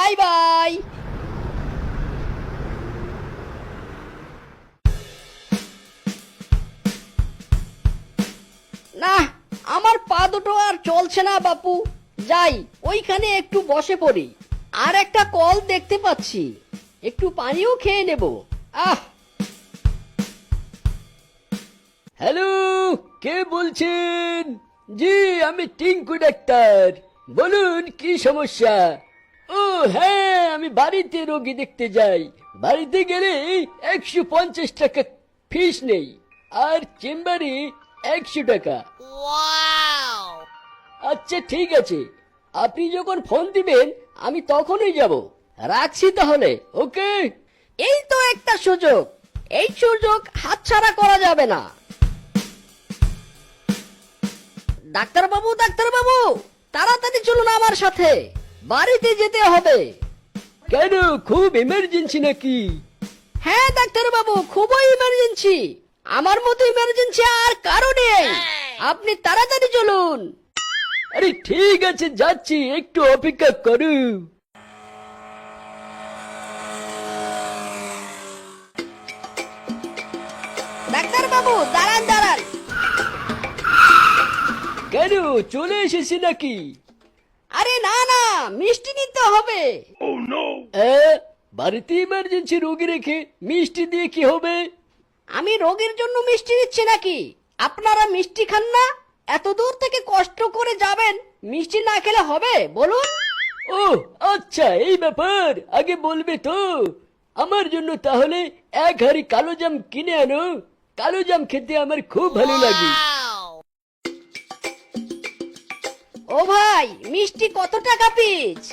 Bye bye. না, আমার পা দুটো আর চলছে না বাপু। যাই, ওইখানে একটু বসে পড়ি। আর একটা কল দেখতে পাচ্ছি, একটু পানিও খেয়ে নেব। আহ, হ্যালো, কে বলছেন? জি, আমি টিঙ্কু ডাক্তার। বলুন কি সমস্যা? ও হ্যাঁ, আমি বাড়িতে রোগী দেখতে যাই। বাড়িতে গেলে 150 টাকা ফিস নেই, আর চেম্বারে 100 টাকা। আচ্ছা ঠিক আছে, আপনি যখন ফোন দিবেন আমি তখনই যাব। রাখছি তাহলে, ওকে। এই তো একটা সুযোগ, এই সুযোগ হাতছাড়া করা যাবে না। ডাক্তারবাবু, ডাক্তারবাবু, তাড়াতাড়ি চলুন আমার সাথে, বাড়িতে যেতে হবে। কেন, খুব এমার্জেন্সি নাকি? হ্যাঁ ডাক্তারবাবু, খুবই ইমার্জেন্সি। আমার মতো ইমার্জেন্সি আর কারো নেই। আপনি তাড়াতাড়ি চলুন। আরে ঠিক আছে, যাচ্ছি, একটু অপেক্ষা করু। ডাক্তারবাবু, দাঁড়ান দাঁড়ান। কেন, চলে এসেছি নাকি? আরে না না, মিষ্টি নিতে হবে। বাড়িতে ইমার্জেন্সি রোগী রেখে মিষ্টি দিয়ে কি হবে? আমি রোগীর জন্য মিষ্টি দিচ্ছি নাকি? আপনারা মিষ্টি খান না? এত দূর থেকে কষ্ট করে যাবেন, মিষ্টি না খেলে হবে বলুন? ও আচ্ছা, এই ব্যাপার, আগে বলবে তো। আমার জন্য তাহলে 1 হাঁড়ি কালো জাম কিনে আনো। কালো জাম খেতে আমার খুব ভালো লাগে। ও ভাই, মিষ্টি কত টাকা পিস?